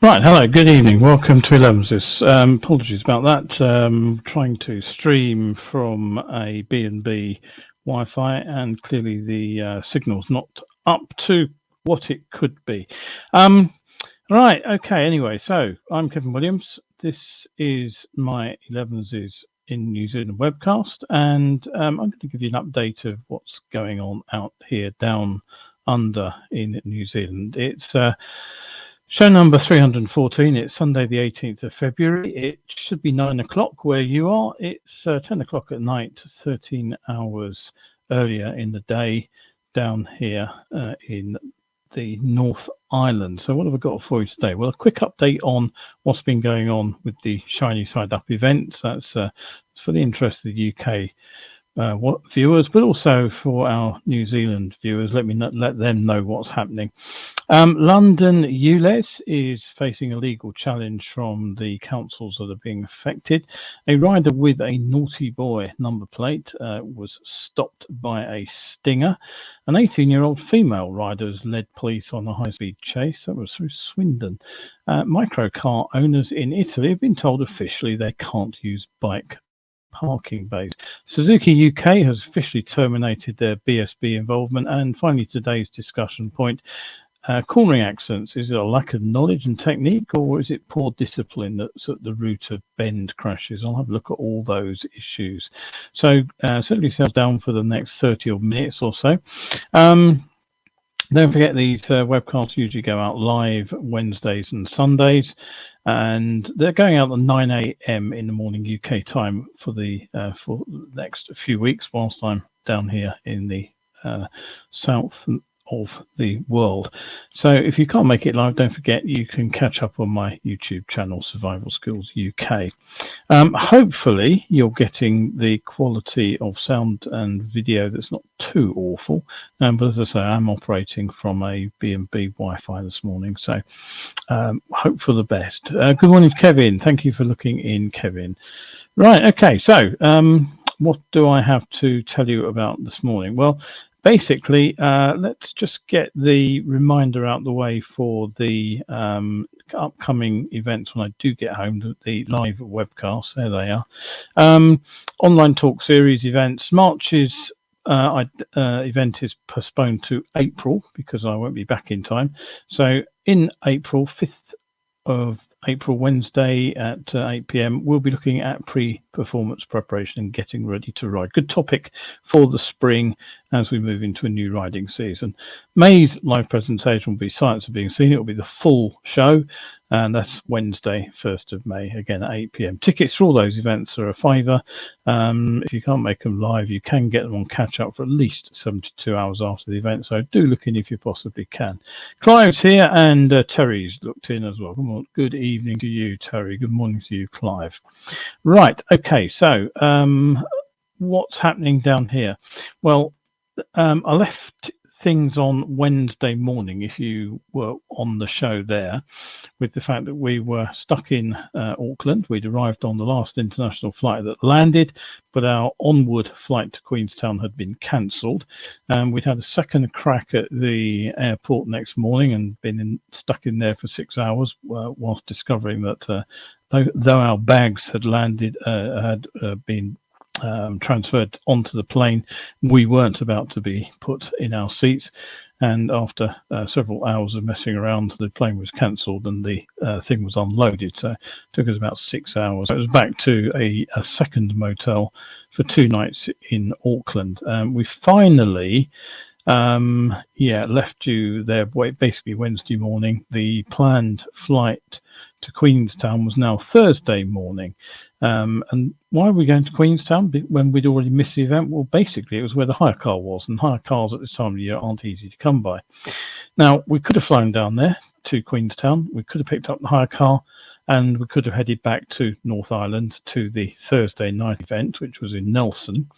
Right, hello, good evening. Welcome to Elevenses. Apologies about that. Trying to stream from a B&B Wi-Fi, and clearly the signal's not up to what it could be. Right, okay, anyway, so I'm Kevin Williams. This is my Elevenses in New Zealand webcast, and I'm going to give you an update of what's going on out here down under in New Zealand. It's show number 314. It's Sunday the 18th of February. It should be 9 o'clock where you are. It's 10 o'clock at night, 13 hours earlier in the day down here in the North Island. So what have I got for you today? Well, a quick update on what's been going on with the Shiny Side Up event. That's for the interest of the UK viewers, but also for our New Zealand viewers. Let them know what's happening. London ULEZ is facing a legal challenge from the councils that are being affected. A rider with a naughty boy number plate was stopped by a stinger. An 18-year-old female rider has led police on a high-speed chase. That was through Swindon. Microcar owners in Italy have been told officially they can't use bike parking bays. Suzuki UK has officially terminated their BSB involvement. And finally, today's discussion point: cornering accents. Is it a lack of knowledge and technique, or is it poor discipline that's at the root of bend crashes? I'll have a look at all those issues. So certainly yourself down for the next 30 odd minutes or so. Don't forget these webcasts usually go out live Wednesdays and Sundays, and they're going out at 9 a.m. in the morning UK time for the next few weeks whilst I'm down here in the south of the world. So if you can't make it live, don't forget you can catch up on my YouTube channel, Survival Skills UK. Hopefully you're getting the quality of sound and video that's not too awful, but as I say, I'm operating from a B&B Wi-Fi this morning, so hope for the best. Good morning, Kevin. Thank you for looking in, Kevin. Right, okay, so what do I have to tell you about this morning? Well, basically, let's just get the reminder out the way for the upcoming events when I do get home, the live webcasts. There they are. Online talk series events. March's event is postponed to April because I won't be back in time. So in April, 5th of April, Wednesday at 8 p.m, we'll be looking at pre-performance preparation and getting ready to ride. Good topic for the spring as we move into a new riding season. May's live presentation will be Science of Being Seen. It will be the full show, and that's Wednesday, 1st of May, again at 8 p.m. Tickets for all those events are £5. If you can't make them live, you can get them on catch up for at least 72 hours after the event, so do look in if you possibly can. Clive's here, and Terry's looked in as well. Good evening to you, Terry. Good morning to you, Clive. Right, okay, so what's happening down here? Well, I left things on Wednesday morning, if you were on the show there, with the fact that we were stuck in Auckland. We'd arrived on the last international flight that landed, but our onward flight to Queenstown had been cancelled. We'd had a second crack at the airport next morning and been stuck in there for 6 hours whilst discovering that though our bags had landed, had been transferred onto the plane, we weren't about to be put in our seats. And after several hours of messing around, the plane was cancelled and the thing was unloaded. So it took us about 6 hours. So it was back to a second motel for 2 nights in Auckland. We finally left you there basically Wednesday morning. The planned flight to Queenstown was now Thursday morning. And why are we going to Queenstown when we'd already missed the event? Well, basically, it was where the hire car was, and hire cars at this time of the year aren't easy to come by. Now, we could have flown down there to Queenstown. We could have picked up the hire car, and we could have headed back to North Island to the Thursday night event, which was in Nelson.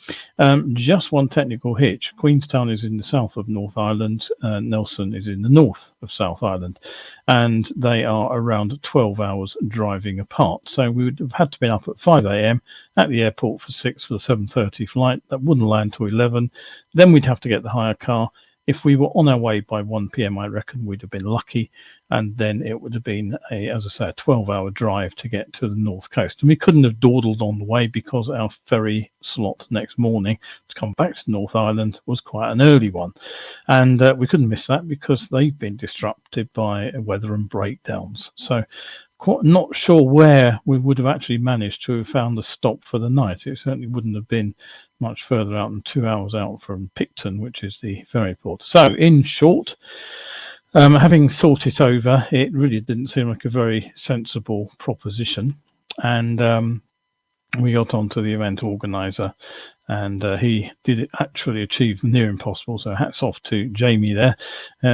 Just one technical hitch. Queenstown is in the south of North Island. Nelson is in the north of South Island, and they are around 12 hours driving apart. So we would have had to be up at 5 a.m. at the airport for 6 for the 7:30 flight. That wouldn't land till 11. Then we'd have to get the hire car. if we were on our way by 1 p.m, I reckon we'd have been lucky, and then it would have been as I say, a 12-hour drive to get to the north coast. And we couldn't have dawdled on the way because our ferry slot next morning to come back to North Island was quite an early one, and we couldn't miss that because they've been disrupted by weather and breakdowns. So not sure where we would have actually managed to have found a stop for the night. It certainly wouldn't have been much further out than 2 hours out from Picton, which is the ferry port. So in short, having thought it over, it really didn't seem like a very sensible proposition, and we got on to the event organizer, and he did actually achieve the near impossible, so hats off to Jamie there.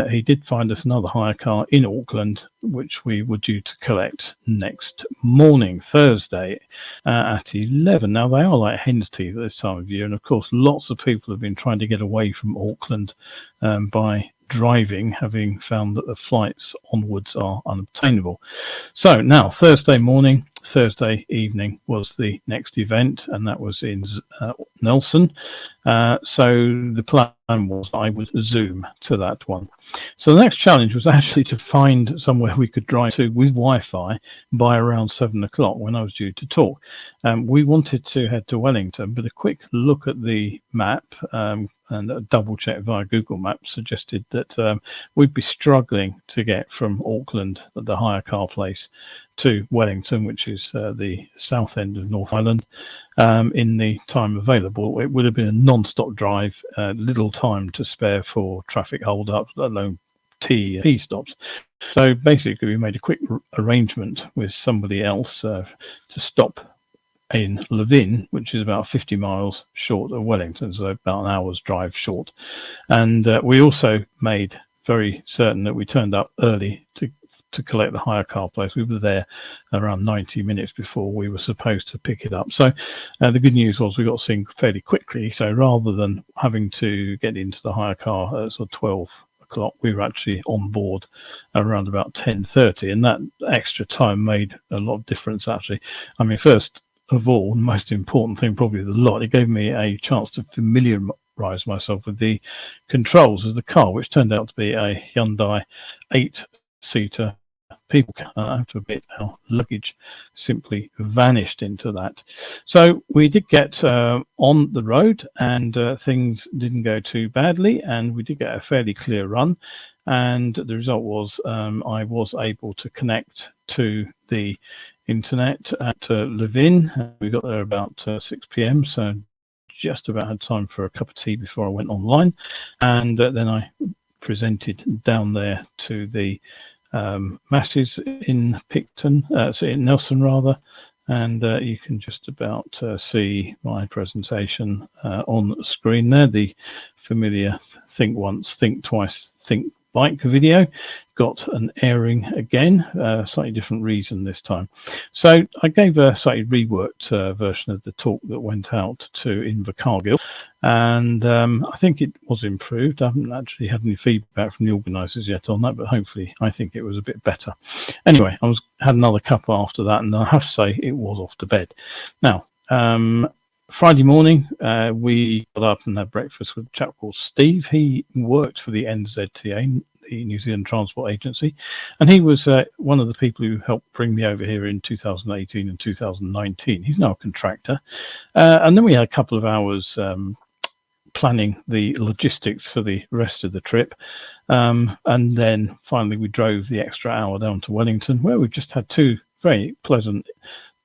He did find us another hire car in Auckland, which we were due to collect next morning, Thursday, at 11. Now, they are like hen's teeth at this time of year, and of course lots of people have been trying to get away from Auckland by driving, having found that the flights onwards are unobtainable. So now Thursday morning, Thursday evening was the next event, and that was in Nelson. So the plan was I would zoom to that one. So the next challenge was actually to find somewhere we could drive to with Wi-Fi by around 7 o'clock when I was due to talk. We wanted to head to Wellington, but a quick look at the map and a double check via Google Maps suggested that we'd be struggling to get from Auckland at the hire car place to Wellington, which is the south end of North Island, in the time available. It would have been a non-stop drive, little time to spare for traffic hold-ups, let alone T stops. So basically we made a quick arrangement with somebody else to stop in Levin, which is about 50 miles short of Wellington, so about an hour's drive short. And we also made very certain that we turned up early to collect the hire car place. We were there around 90 minutes before we were supposed to pick it up. So the good news was we got seen fairly quickly. So rather than having to get into the hire car at sort of 12 o'clock, we were actually on board around about 10:30, and that extra time made a lot of difference actually. I mean, first of all, the most important thing probably of the lot, it gave me a chance to familiarize myself with the controls of the car, which turned out to be a Hyundai 8-seater people car. I have to admit our luggage simply vanished into that. So we did get on the road, and things didn't go too badly, and we did get a fairly clear run, and the result was I was able to connect to the internet at Levin. We got there about 6 p.m, so just about had time for a cup of tea before I went online, and then I presented down there to the masses in Picton, so in Nelson rather, and you can just about see my presentation on the screen there. The familiar think once, think twice, think bike video got an airing again, slightly different reason this time. So I gave a slightly reworked version of the talk that went out to Invercargill, and I think it was improved. I haven't actually had any feedback from the organisers yet on that, but hopefully I think it was a bit better. Anyway, had another cup after that, and I have to say it was off to bed. Now, Friday morning, we got up and had breakfast with a chap called Steve. He worked for the NZTA, the New Zealand Transport Agency, and he was one of the people who helped bring me over here in 2018 and 2019. He's now a contractor. And then we had a couple of hours planning the logistics for the rest of the trip. And then finally we drove the extra hour down to Wellington, where we just had two very pleasant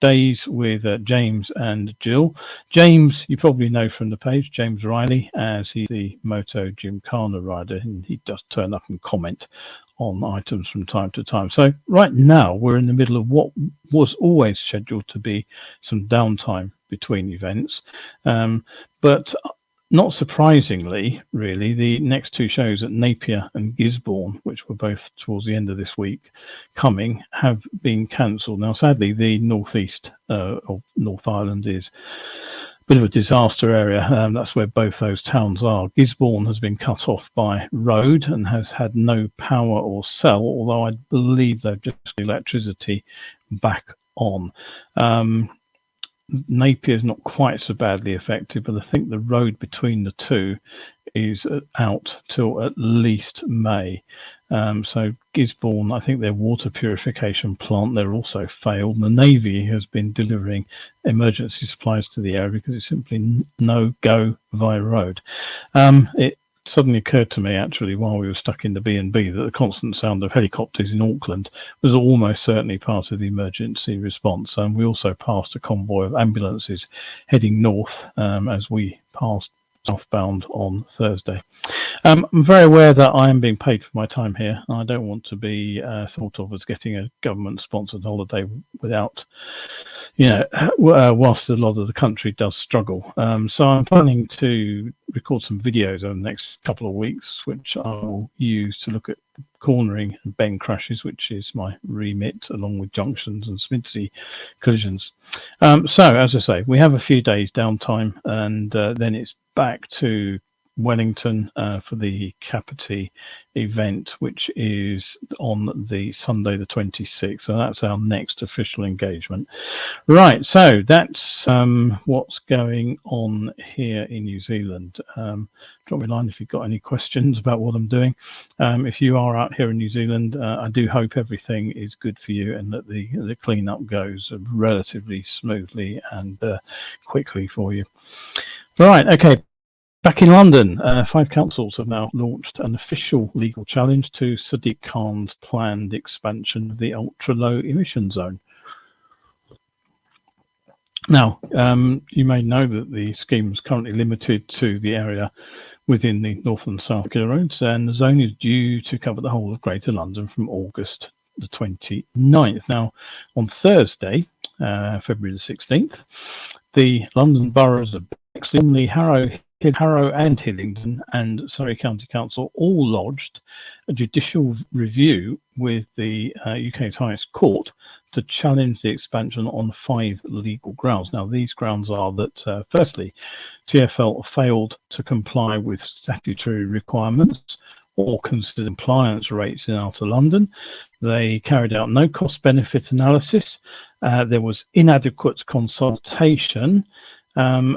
days with James and Jill. James, you probably know from the page, James Riley, as he's the Moto Gymkhana rider, and he does turn up and comment on items from time to time. So right now we're in the middle of what was always scheduled to be some downtime between events, but not surprisingly, really, the next two shows at Napier and Gisborne, which were both towards the end of this week coming, have been cancelled. Now, sadly, the northeast of North Island is a bit of a disaster area. That's where both those towns are. Gisborne has been cut off by road and has had no power or cell, although I believe they've just got electricity back on. Napier is not quite so badly affected, but I think the road between the two is out till at least May. So Gisborne, I think their water purification plant there also failed. The Navy has been delivering emergency supplies to the area because it's simply no-go via road. It suddenly occurred to me, actually, while we were stuck in the B&B, that the constant sound of helicopters in Auckland was almost certainly part of the emergency response. And we also passed a convoy of ambulances heading north as we passed southbound on Thursday. I'm very aware that I am being paid for my time here. I don't want to be thought of as getting a government-sponsored holiday without, whilst a lot of the country does struggle. So I'm planning to record some videos over the next couple of weeks, which I will use to look at cornering and bend crashes, which is my remit, along with junctions and Smithy collisions. So, as I say, we have a few days downtime, and then it's back to Wellington for the Capity event, which is on the Sunday the 26th. So that's our next official engagement. Right, so that's what's going on here in New Zealand. Drop me a line if you've got any questions about what I'm doing. If you are out here in New Zealand, I do hope everything is good for you and that the cleanup goes relatively smoothly and quickly for you. Right, okay. Back in London, 5 councils have now launched an official legal challenge to Sadiq Khan's planned expansion of the ultra-low emission zone. Now, you may know that the scheme is currently limited to the area within the North and South Killer roads, and the zone is due to cover the whole of Greater London from August the 29th. Now, on Thursday, February the 16th, the London boroughs of Bexley, Harrow and Hillingdon and Surrey County Council all lodged a judicial review with the UK's highest court to challenge the expansion on 5 legal grounds. Now, these grounds are that, firstly, TfL failed to comply with statutory requirements or consider compliance rates in Outer London. They carried out no cost-benefit analysis. There was inadequate consultation,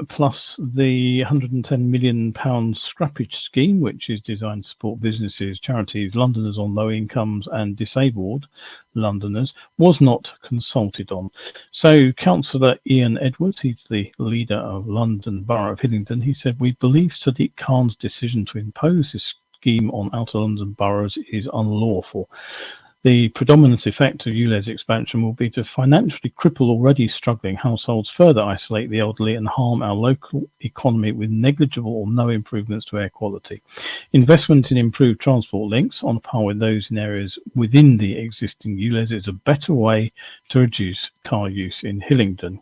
plus the £110 million scrappage scheme, which is designed to support businesses, charities, Londoners on low incomes and disabled Londoners, was not consulted on. So Councillor Ian Edwards, he's the leader of London Borough of Hillingdon, he said, "We believe Sadiq Khan's decision to impose this scheme on Outer London boroughs is unlawful. The predominant effect of ULEZ expansion will be to financially cripple already struggling households, further isolate the elderly and harm our local economy with negligible or no improvements to air quality. Investment in improved transport links on par with those in areas within the existing ULEZ is a better way to reduce car use in Hillingdon."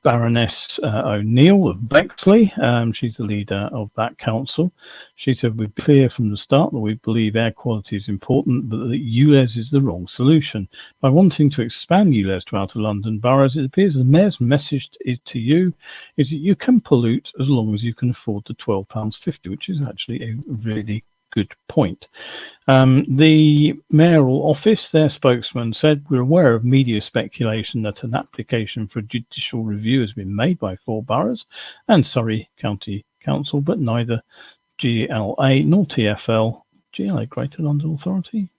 Baroness O'Neill of Bexley, she's the leader of that council. She said, "We're clear from the start that we believe air quality is important, but that ULEZ is the wrong solution. By wanting to expand ULEZ to Outer London boroughs, it appears the Mayor's message to you is that you can pollute as long as you can afford the £12.50, which is actually a really good point." The mayoral office, their spokesman, said, "We're aware of media speculation that an application for a judicial review has been made by 4 boroughs and Surrey County Council, but neither GLA nor TfL, GLA Greater London Authority,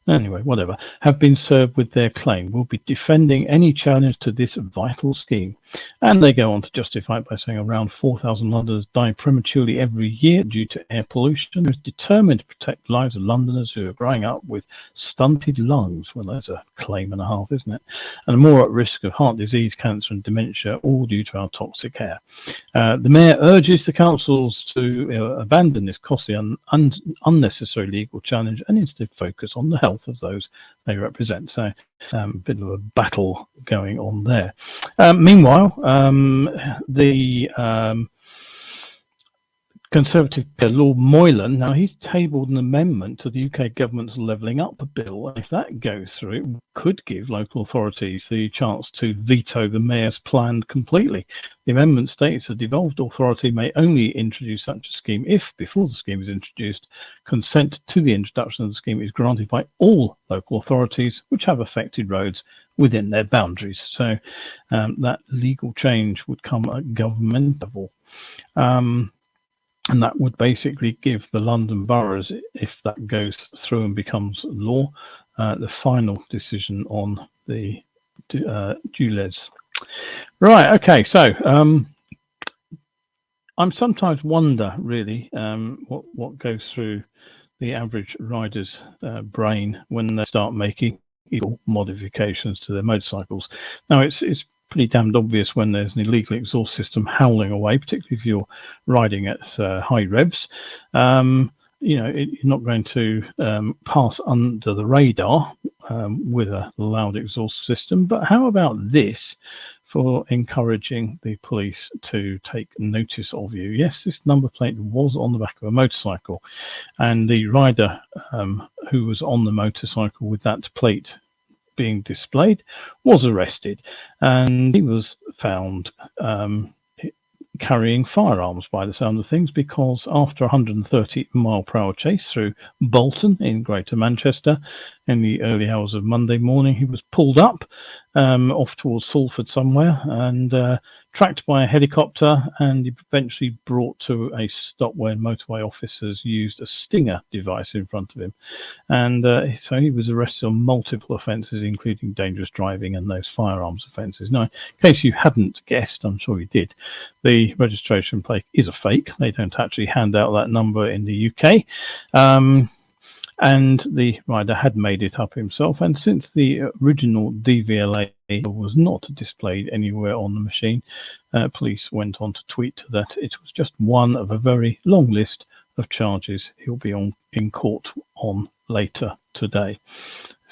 anyway, whatever, have been served with their claim. We'll be defending any challenge to this vital scheme." And they go on to justify it by saying around 4,000 Londoners die prematurely every year due to air pollution. They're determined to protect the lives of Londoners who are growing up with stunted lungs. Well, that's a claim and a half, isn't it? And more at risk of heart disease, cancer and dementia, all due to our toxic air. The Mayor urges the councils to abandon this costly and unnecessary legal challenge and instead focus on the health of those they represent. So a bit of a battle going on there. Meanwhile, the Conservative Lord Moylan, now he's tabled an amendment to the UK government's Levelling Up bill. And if that goes through, it could give local authorities the chance to veto the Mayor's plan completely. The amendment states a devolved authority may only introduce such a scheme if, before the scheme is introduced, consent to the introduction of the scheme is granted by all local authorities which have affected roads within their boundaries. So that legal change would come at government level. And that would basically give the London boroughs, if that goes through and becomes law, the final decision on the ULEZ. Right, okay, so I sometimes wonder, really, what goes through the average rider's brain when they start making illegal modifications to their motorcycles. Now, it's pretty damned obvious when there's an illegal exhaust system howling away, particularly if you're riding at high revs. You know, you're not going to pass under the radar with a loud exhaust system. But how about this for encouraging the police to take notice of you? Yes, this number plate was on the back of a motorcycle, and the rider who was on the motorcycle with that plate being displayed was arrested, and he was found carrying firearms by the sound of things, because after a 130-mile-per-hour chase through Bolton in Greater Manchester in the early hours of Monday morning, he was pulled up off towards Salford somewhere and tracked by a helicopter, and eventually brought to a stop where motorway officers used a stinger device in front of him. And so he was arrested on multiple offences, including dangerous driving and those firearms offences. Now, in case you hadn't guessed, I'm sure you did, the registration plate is a fake. They don't actually hand out that number in the UK. And the rider had made it up himself, and since the original DVLA was not displayed anywhere on the machine, police went on to tweet that it was just one of a very long list of charges he'll be in court on later today.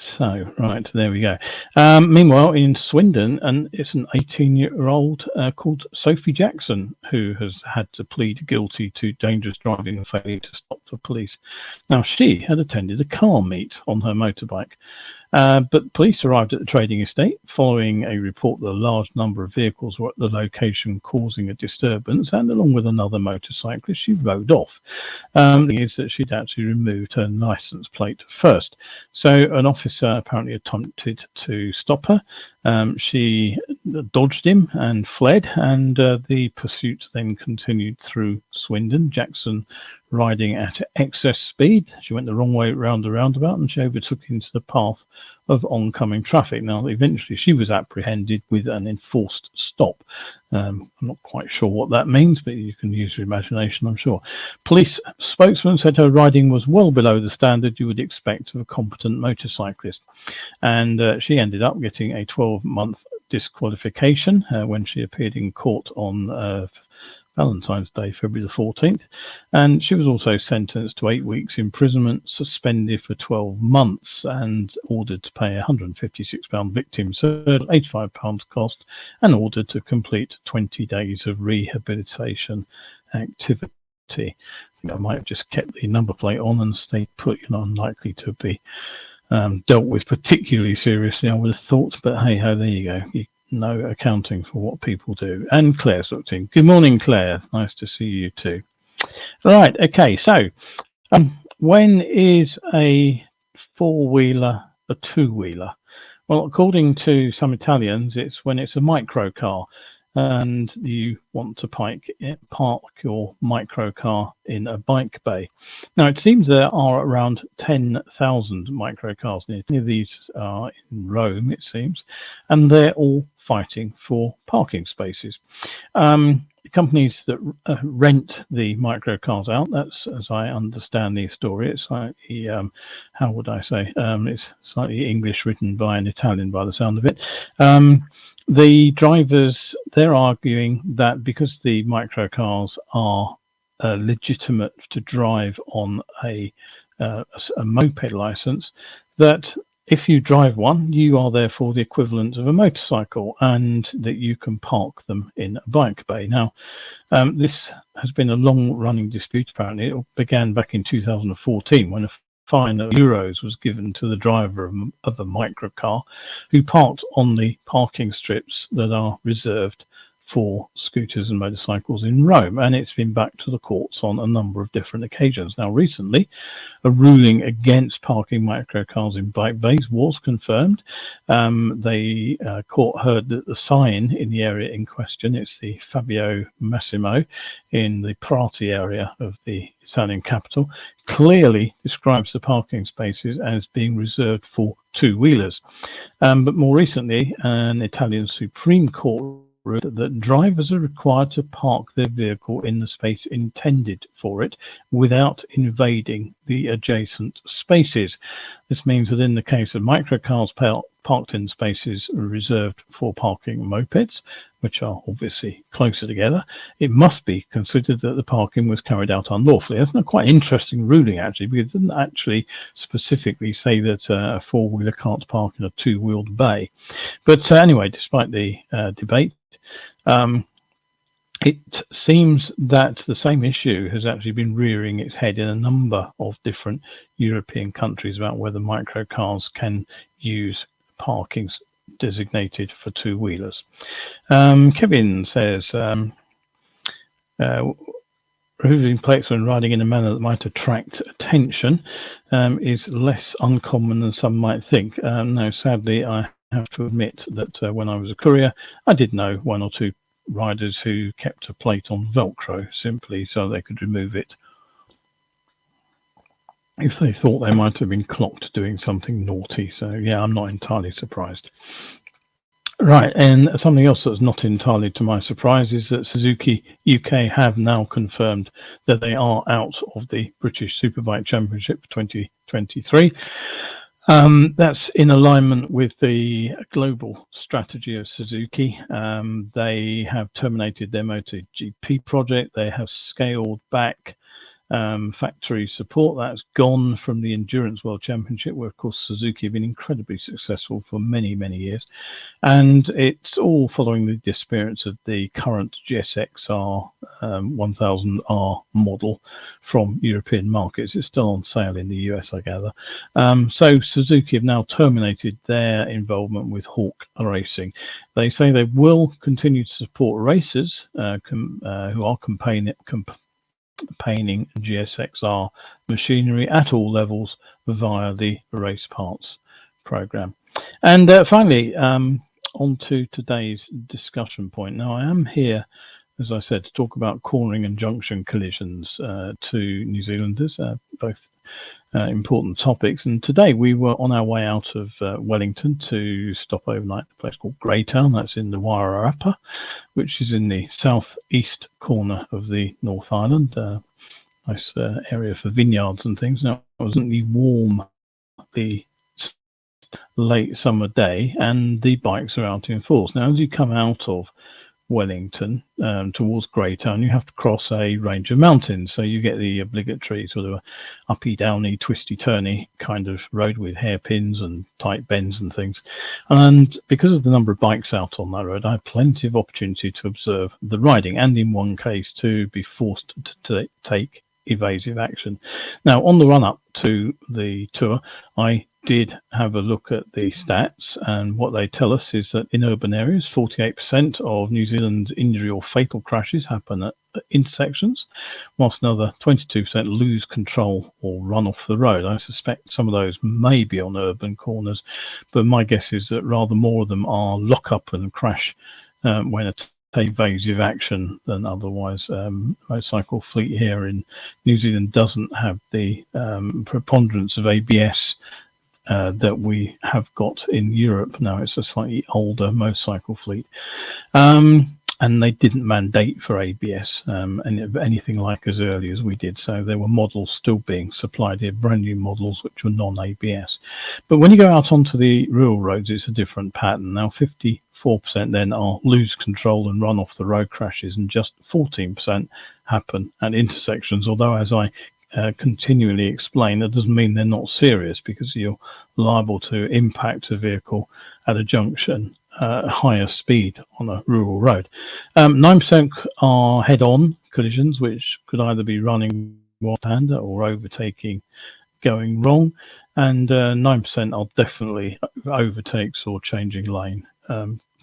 So, right, there we go. Meanwhile, in Swindon, and it's an 18-year-old called Sophie Jackson who has had to plead guilty to dangerous driving and failing to stop for police. Now, she had attended a car meet on her motorbike, but police arrived at the trading estate following a report that a large number of vehicles were at the location causing a disturbance, and along with another motorcyclist, she rode off. The thing is that she'd actually removed her licence plate first. So an officer apparently attempted to stop her. She dodged him and fled, and the pursuit then continued through Swindon. Jackson riding at excess speed. She went the wrong way round the roundabout, and she overtook into the path of oncoming traffic. Now, eventually she was apprehended with an enforced stop. I'm not quite sure what that means, but you can use your imagination, I'm sure. Police spokesman said her riding was well below the standard you would expect of a competent motorcyclist, and she ended up getting a 12-month disqualification when she appeared in court on Valentine's Day, February the 14th, and she was also sentenced to 8 weeks imprisonment, suspended for 12 months, and ordered to pay £156 victim service, £85 cost, and ordered to complete 20 days of rehabilitation activity. I think I might have just kept the number plate on and stayed put. You're not unlikely to be dealt with particularly seriously, I would have thought, but hey ho, there you go. No accounting for what people do. And Claire's looked in. Good morning, Claire. Nice to see you too. Right, okay, so when is a four-wheeler a two-wheeler? Well, according to some Italians, it's when it's a microcar and you want to park your microcar in a bike bay. Now, it seems there are around 10,000 microcars near. Many of these are in Rome, it seems, and they're all fighting for parking spaces. Companies that rent the microcars out, that's as I understand the story, it's slightly, how would I say, it's slightly English written by an Italian by the sound of it. The drivers, they're arguing that because the microcars are legitimate to drive on a moped license, that if you drive one, you are therefore the equivalent of a motorcycle, and that you can park them in a bike bay. Now, this has been a long-running dispute, apparently. It began back in 2014 when a fine of euros was given to the driver of a microcar who parked on the parking strips that are reserved for scooters and motorcycles in Rome, and it's been back to the courts on a number of different occasions. Now, recently, a ruling against parking microcars in bike bays was confirmed. The court heard that the sign in the area in question, it's the Fabio Massimo in the Prati area of the Italian capital, clearly describes the parking spaces as being reserved for two-wheelers. But more recently, an Italian Supreme Court ruled that drivers are required to park their vehicle in the space intended for it without invading the adjacent spaces. This means that in the case of microcars parked in spaces reserved for parking mopeds, which are obviously closer together, it must be considered that the parking was carried out unlawfully. That's a quite interesting ruling, actually, because it doesn't actually specifically say that a four-wheeler can't park in a two-wheeled bay. But anyway, despite the debate, it seems that the same issue has actually been rearing its head in a number of different European countries about whether microcars can use parkings designated for two-wheelers. Kevin says, removing plates when riding in a manner that might attract attention is less uncommon than some might think. No, sadly, I have to admit that when I was a courier, I did know one or two riders who kept a plate on Velcro simply so they could remove it if they thought they might have been clocked doing something naughty. So yeah, I'm not entirely surprised. Right, and something else that's not entirely to my surprise is that Suzuki UK have now confirmed that they are out of the British Superbike Championship 2023. That's in alignment with the global strategy of Suzuki. They have terminated their MotoGP project. They have scaled back factory support. That's gone from the Endurance World Championship, where of course Suzuki have been incredibly successful for many years, and it's all following the disappearance of the current GSXR 1000R model from European markets. It's still on sale in the US, I gather. So Suzuki have now terminated their involvement with Hawk Racing. They say they will continue to support racers who are campaigning GSXR machinery at all levels via the race parts program. And finally, on to today's discussion point. Now, I am here, as I said, to talk about cornering and junction collisions to New Zealanders, both important topics. And today we were on our way out of Wellington to stop overnight at a place called Greytown. That's in the Wairarapa, which is in the southeast corner of the North Island. Nice area for vineyards and things. Now, it was really warm the late summer day, and the bikes are out in force. Now, as you come out of Wellington towards Greytown, you have to cross a range of mountains, so you get the obligatory sort of uppy downy twisty turny kind of road with hairpins and tight bends and things. And because of the number of bikes out on that road, I had plenty of opportunity to observe the riding, and in one case to be forced to take evasive action. Now, on the run up to the tour, I did have a look at the stats, and what they tell us is that in urban areas, 48% of New Zealand's injury or fatal crashes happen at intersections, whilst another 22% lose control or run off the road. I suspect some of those may be on urban corners, but my guess is that rather more of them are lock up and crash when a evasive action than otherwise. Motorcycle fleet here in New Zealand doesn't have the preponderance of ABS that we have got in Europe. Now, it's a slightly older motorcycle fleet, and they didn't mandate for ABS anything like as early as we did. So there were models still being supplied here, brand new models which were non-ABS. But when you go out onto the rural roads, it's a different pattern. Now, 54% then are lose control and run off the road crashes, and just 14% happen at intersections. Although, as I continually explain, that doesn't mean they're not serious, because you're liable to impact a vehicle at a junction higher speed on a rural road. 9% are head-on collisions, which could either be running one-hander or overtaking going wrong, and 9% are definitely overtakes or changing lane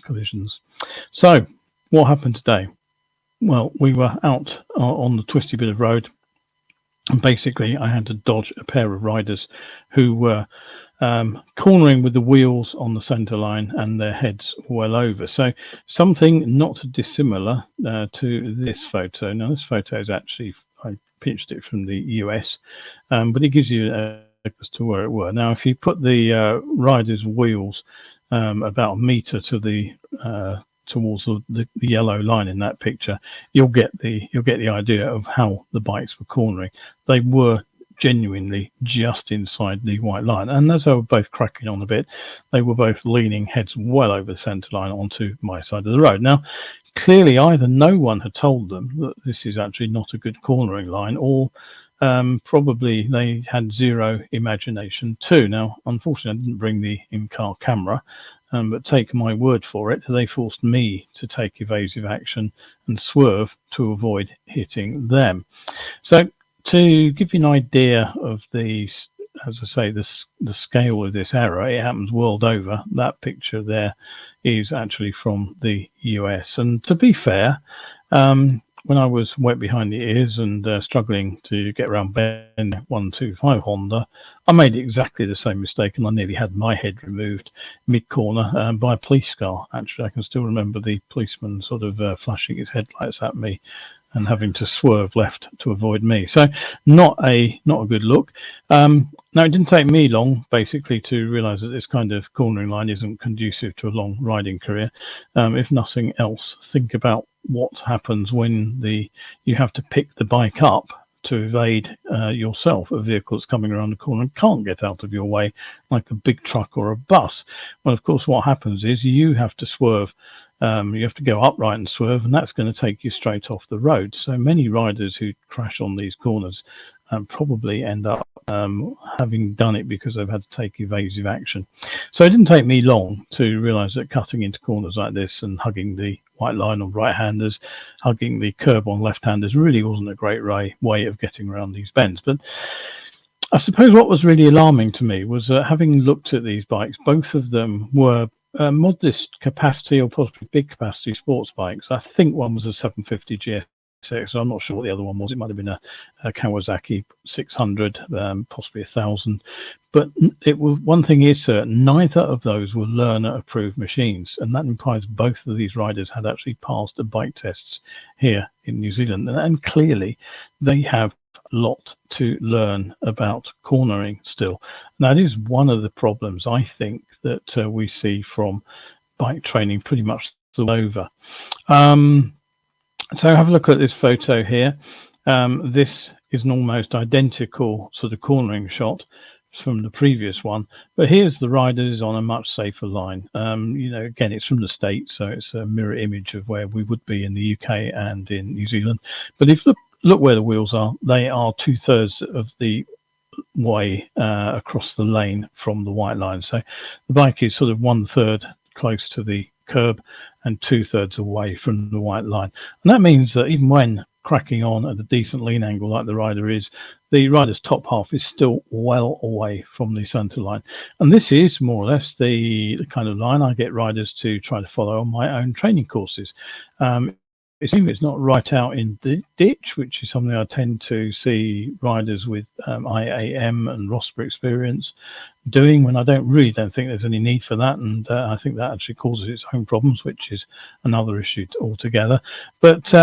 collisions. So What happened today? Well, we were out on the twisty bit of road, and basically I had to dodge a pair of riders who were cornering with the wheels on the centre line and their heads well over. So something not dissimilar to this photo. Now, this photo is actually, I pitched it from the US, but it gives you as to where it were. Now, if you put the rider's wheels about a metre to the towards the yellow line in that picture, you'll get the idea of how the bikes were cornering. They were genuinely just inside the white line, and as they were both cracking on a bit, they were both leaning heads well over the centre line onto my side of the road. Now, clearly either no one had told them that this is actually not a good cornering line, or probably they had zero imagination too. Now, unfortunately, I didn't bring the in-car camera, but take my word for it, they forced me to take evasive action and swerve to avoid hitting them. So to give you an idea of the, as I say, the scale of this error, it happens world over. That picture there is actually from the US. And to be fair, when I was wet behind the ears and struggling to get around bend 125 Honda, I made exactly the same mistake, and I nearly had my head removed mid-corner by a police car. Actually, I can still remember the policeman sort of flashing his headlights at me and having to swerve left to avoid me. So not a good look. Now, it didn't take me long, basically, to realise that this kind of cornering line isn't conducive to a long riding career. If nothing else, think about what happens when you have to pick the bike up to evade yourself, a vehicle that's coming around the corner and can't get out of your way, like a big truck or a bus. Well, of course, what happens is you have to swerve. You have to go upright and swerve, and that's going to take you straight off the road. So many riders who crash on these corners probably end up having done it because they've had to take evasive action. So it didn't take me long to realise that cutting into corners like this and hugging the white line on right-handers, hugging the curb on left-handers really wasn't a great way of getting around these bends. But I suppose what was really alarming to me was having looked at these bikes, both of them were modest capacity or possibly big capacity sports bikes. I think one was a 750 GSX, so I'm not sure what the other one was. It might have been a Kawasaki 600, possibly 1000. But one thing is certain, neither of those were learner-approved machines, and that implies both of these riders had actually passed the bike tests here in New Zealand, and clearly they have a lot to learn about cornering still. Now, that is one of the problems I think that we see from bike training pretty much all over. So have a look at this photo here. This is an almost identical sort of cornering shot from the previous one, but here's the riders on a much safer line. Again, it's from the States, so it's a mirror image of where we would be in the UK and in New Zealand. But if you look where the wheels are, they are 2/3 of the way across the lane from the white line. So the bike is sort of 1/3 close to the curb and 2/3 away from the white line. And that means that even when cracking on at a decent lean angle like the rider is, the rider's top half is still well away from the centre line. And this is more or less the kind of line I get riders to try to follow on my own training courses. It's not right out in the ditch, which is something I tend to see riders with IAM and ROSPA experience doing when I don't think there's any need for that, and I think that actually causes its own problems, which is another issue altogether. But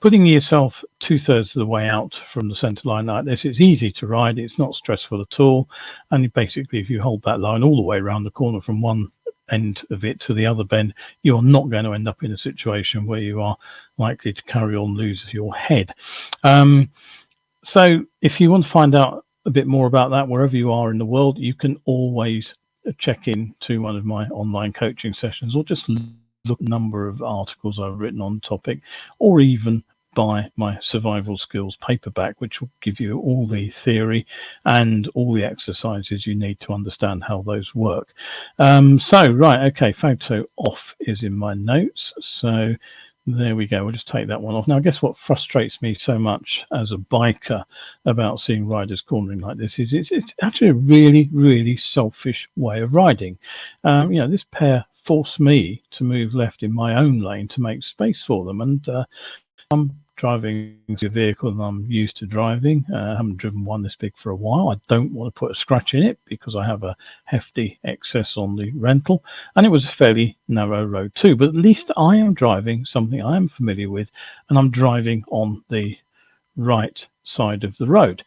putting yourself 2/3 of the way out from the centre line like this, it's easy to ride, it's not stressful at all, and basically if you hold that line all the way around the corner from one end of it to the other bend, you're not going to end up in a situation where you are likely to carry on lose your head. So if you want to find out a bit more about that wherever you are in the world, you can always check in to one of my online coaching sessions, or just look at a number of articles I've written on the topic, or even buy my survival skills paperback, which will give you all the theory and all the exercises you need to understand how those work. Photo off is in my notes, so there we go. We'll just take that one off. Now, I guess what frustrates me so much as a biker about seeing riders cornering like this is it's actually a really, really selfish way of riding. This pair force me to move left in my own lane to make space for them. And I'm driving a vehicle that I'm used to driving. I haven't driven one this big for a while. I don't want to put a scratch in it because I have a hefty excess on the rental, and it was a fairly narrow road too. But at least I am driving something I am familiar with, and I'm driving on the right side of the road.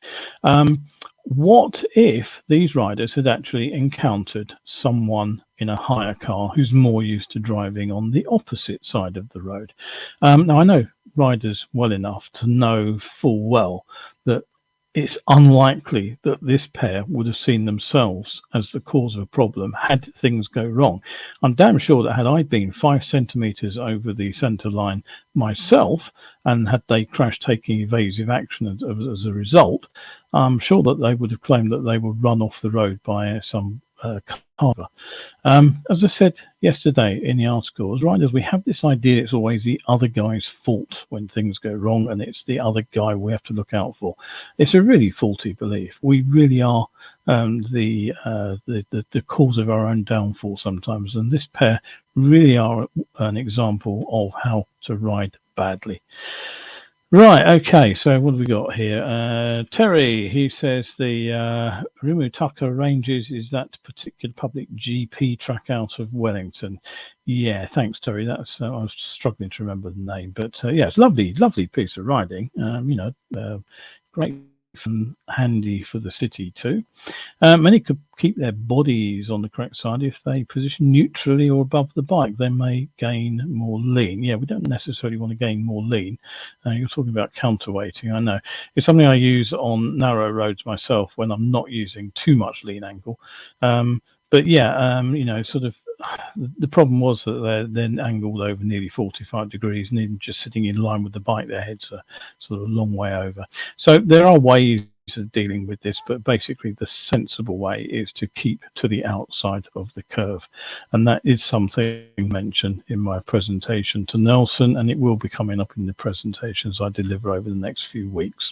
What if these riders had actually encountered someone in a hire car who's more used to driving on the opposite side of the road? Now, I know riders well enough to know full well that it's unlikely that this pair would have seen themselves as the cause of a problem had things go wrong. I'm damn sure that had I been 5 centimetres over the centre line myself, and had they crashed taking evasive action as a result, I'm sure that they would have claimed that they were run off the road by some car. As I said yesterday in the article, as riders, we have this idea it's always the other guy's fault when things go wrong, and it's the other guy we have to look out for. It's a really faulty belief. We really are the cause of our own downfall sometimes, and this pair really are an example of how to ride badly. Right, okay, so what have we got here? Terry, he says the Rimutaka Ranges is that particular public GP track out of Wellington. Yeah, thanks, Terry. That's I was struggling to remember the name, but yeah, it's lovely piece of riding. Great and handy for the city too. Many could keep their bodies on the correct side if they position neutrally or above the bike. They may gain more lean. Yeah, we don't necessarily want to gain more lean. You're talking about counterweighting. I know it's something I use on narrow roads myself when I'm not using too much lean angle. But yeah, sort of. The problem was that they're then angled over nearly 45 degrees, and even just sitting in line with the bike, their heads are sort of a long way over. So there are ways of dealing with this, but basically the sensible way is to keep to the outside of the curve, and that is something mentioned in my presentation to Nelson, and it will be coming up in the presentations I deliver over the next few weeks.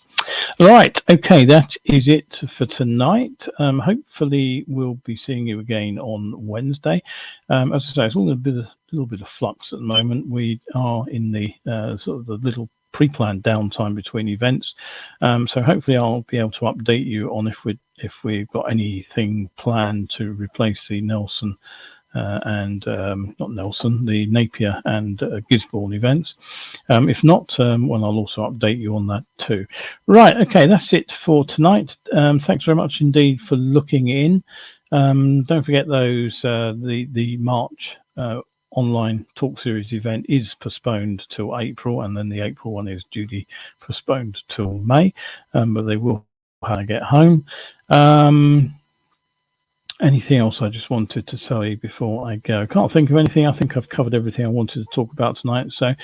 Right, okay, that is it for tonight. Hopefully we'll be seeing you again on Wednesday. As I say, it's all a little bit of flux at the moment. We are in the sort of the little pre-planned downtime between events, so hopefully I'll be able to update you on if we've got anything planned to replace the Nelson the Napier and Gisborne events. If not, well, I'll also update you on that too. Right, okay, that's it for tonight. Thanks very much indeed for looking in. Don't forget those the March online talk series event is postponed till April, and then the April one is duly postponed till May, but they will get home. Anything else I just wanted to tell you before I go? I can't think of anything. I think I've covered everything I wanted to talk about tonight. So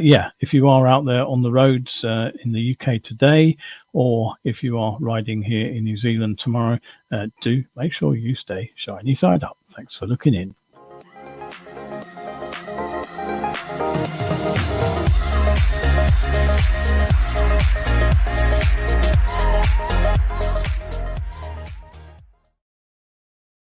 yeah, if you are out there on the roads in the UK today, or if you are riding here in New Zealand tomorrow, do make sure you stay shiny side up. Thanks for looking in.